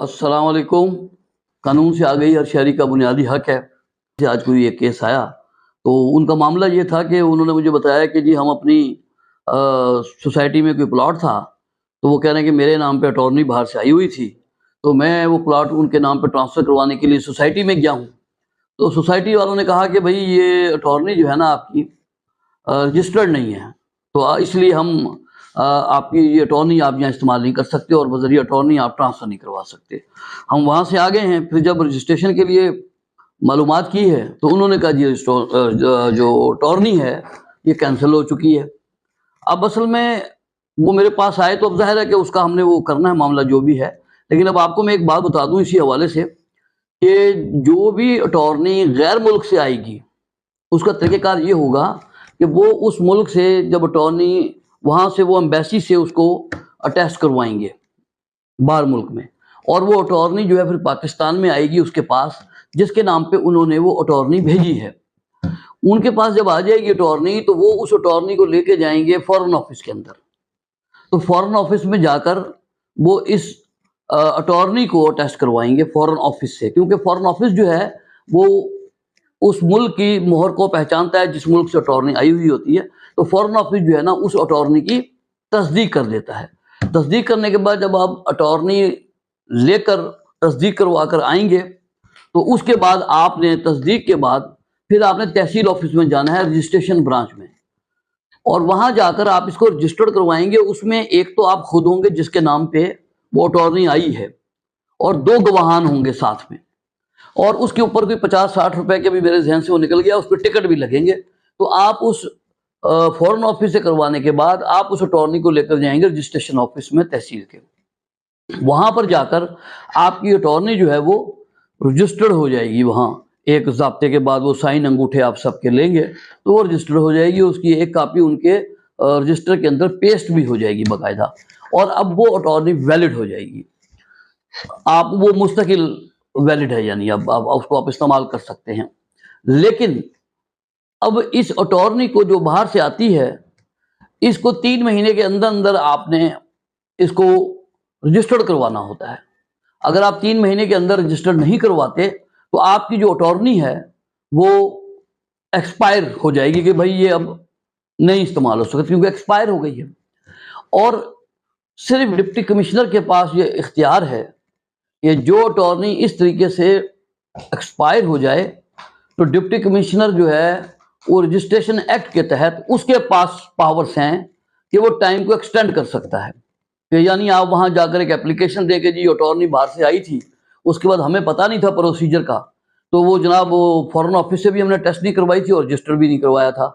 अस्सलाम वालेकुम। कानून से आ गई हर शहरी का बुनियादी हक है। आज कोई एक केस आया तो उनका मामला ये था कि उन्होंने मुझे बताया कि जी हम अपनी सोसाइटी में कोई प्लॉट था, तो वो कह रहे हैं कि मेरे नाम पे अटॉर्नी बाहर से आई हुई थी, तो मैं वो प्लॉट उनके नाम पे ट्रांसफ़र करवाने के लिए सोसाइटी में गया हूँ। तो सोसाइटी वालों ने कहा कि भई ये अटॉर्नी जो है ना आपकी रजिस्टर्ड नहीं है, तो इसलिए हम आपकी ये अटॉर्नी आप यहाँ इस्तेमाल नहीं कर सकते और बज़रिए अटॉर्नी आप ट्रांसफ़र नहीं करवा सकते। हम वहाँ से आ गए हैं, फिर जब रजिस्ट्रेशन के लिए मालूमात की है तो उन्होंने कहा जी जो अटॉर्नी है ये कैंसिल हो चुकी है। अब असल में वो मेरे पास आए तो अब ज़ाहिर है कि उसका हमने वो करना है मामला जो भी है। लेकिन अब आपको मैं एक बात बता दूँ इसी हवाले से कि जो भी अटॉर्नी गैर मुल्क से आएगी, उसका तरीक़ेकार ये होगा कि वो उस मुल्क से जब अटॉर्नी वहाँ से वो एम्बेसी से उसको अटैच करवाएंगे बाहर मुल्क में, और वो अटॉर्नी जो है फिर पाकिस्तान में आएगी उसके पास जिसके नाम पे उन्होंने वो अटॉर्नी भेजी है। उनके पास जब आ जाएगी अटॉर्नी तो वो उस अटॉर्नी को लेके जाएंगे फॉरेन ऑफिस के अंदर। तो फॉरेन ऑफिस में जाकर वो इस अटॉर्नी को अटैच करवाएंगे फॉरेन ऑफिस से, क्योंकि फॉरेन ऑफिस जो है वो उस मुल्क की मोहर को पहचानता है जिस मुल्क से अटॉर्नी आई हुई होती है। तो फॉरेन ऑफिस जो है ना उस अटॉर्नी की तस्दीक कर देता है। तस्दीक करने के बाद जब आप अटॉर्नी लेकर तस्दीक करवा कर आएंगे तो उसके बाद आपने तस्दीक के बाद फिर आपने तहसील ऑफिस में जाना है, रजिस्ट्रेशन ब्रांच में, और वहां जाकर आप इसको रजिस्टर्ड करवाएंगे। उसमें एक तो आप खुद होंगे जिसके नाम पे वो अटॉर्नी आई है, और 2 गवाहान होंगे साथ में, और उसके ऊपर कोई 50-60 रुपए के भी मेरे जहन से वो निकल गया, उस पर टिकट भी लगेंगे। तो आप उस फॉरेन ऑफिस से करवाने के बाद आप उस अटॉर्नी को लेकर जाएंगे रजिस्ट्रेशन ऑफिस में तहसील के। वहां पर जाकर आपकी अटॉर्नी जो है वो रजिस्टर्ड हो जाएगी। वहाँ एक ज़ाब्ते के बाद वो साइन अंगूठे आप सबके लेंगे तो वो रजिस्टर्ड हो जाएगी। उसकी एक कापी उनके रजिस्टर के अंदर पेस्ट भी हो जाएगी बाकायदा, और अब वो अटॉर्नी वैलिड हो जाएगी। आप वो मुस्तकिल वैलिड है, यानी अब उसको आप इस्तेमाल कर सकते हैं। लेकिन अब इस अटॉर्नी को जो बाहर से आती है, इसको 3 महीने के अंदर अंदर आपने इसको रजिस्टर्ड करवाना होता है। अगर आप 3 महीने के अंदर रजिस्टर्ड नहीं करवाते तो आपकी जो अटॉर्नी है वो एक्सपायर हो जाएगी कि भाई ये अब नहीं इस्तेमाल हो सकती, क्योंकि एक्सपायर हो गई है। और सिर्फ डिप्टी कमिश्नर के पास ये इख्तियार है कि जो अटॉर्नी इस तरीके से एक्सपायर हो जाए तो डिप्टी कमिश्नर जो है वो रजिस्ट्रेशन एक्ट के तहत उसके पास पावर्स हैं कि वो टाइम को एक्सटेंड कर सकता है। कि यानी आप वहां जाकर एक एप्लीकेशन दे के जी अटॉर्नी बाहर से आई थी, उसके बाद हमें पता नहीं था प्रोसीजर का, तो वो जनाब वो फॉरेन ऑफिस से भी हमने टेस्ट नहीं करवाई थी और रजिस्टर भी नहीं करवाया था।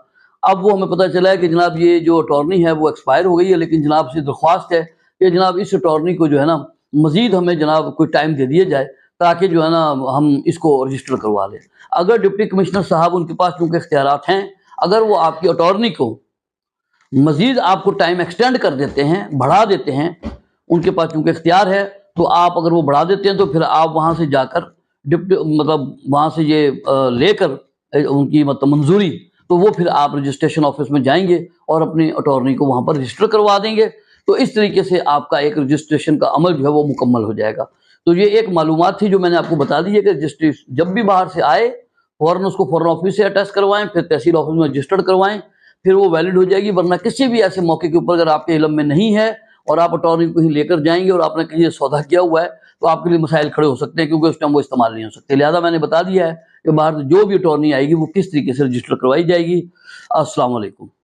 अब वो हमें पता चला है कि जनाब ये जो अटॉर्नी है वो एक्सपायर हो गई है, लेकिन जनाब से दरख्वास्त है कि जनाब इस अटॉर्नी को जो है ना मजीद हमें जनाब कोई टाइम दे दिया जाए ताकि जो है ना हम इसको रजिस्टर करवा लें। अगर डिप्टी कमिश्नर साहब उनके पास चूँकि इख्तियारात हैं, अगर वो आपकी अटॉर्नी को मजीद आपको टाइम एक्सटेंड कर देते हैं, बढ़ा देते हैं, उनके पास चूँकि इख्तियार है, तो आप अगर वो बढ़ा देते हैं तो फिर आप वहाँ से जाकर मतलब वहाँ से ये लेकर उनकी मतलब मंजूरी, तो वो फिर आप रजिस्ट्रेशन ऑफिस में जाएंगे और अपनी अटॉर्नी को वहाँ पर रजिस्टर करवा देंगे। तो इस तरीके से आपका एक रजिस्ट्रेशन का अमल जो है वो मुकम्मल हो जाएगा। तो ये एक मालूमात थी जो मैंने आपको बता दी है कि रजिस्ट्रेशन जब भी बाहर से आए फ़ौरन उसको फॉरेन ऑफिस से अटैच करवाएं, फिर तहसील ऑफिस में रजिस्टर्ड करवाएं, फिर वो वैलिड हो जाएगी। वरना किसी भी ऐसे मौके के ऊपर अगर आपके इल्म में नहीं है और आप अटॉर्नी को कहीं लेकर जाएंगे और आपने कहीं सौदा किया हुआ है तो आपके लिए मसाइल खड़े हो सकते हैं, क्योंकि उस टाइम वो इस्तेमाल नहीं हो सकते। लिहाजा मैंने बता दिया है कि बाहर जो भी अटॉर्नी आएगी वो किस तरीके से रजिस्टर करवाई जाएगी। अस्सलाम वालेकुम।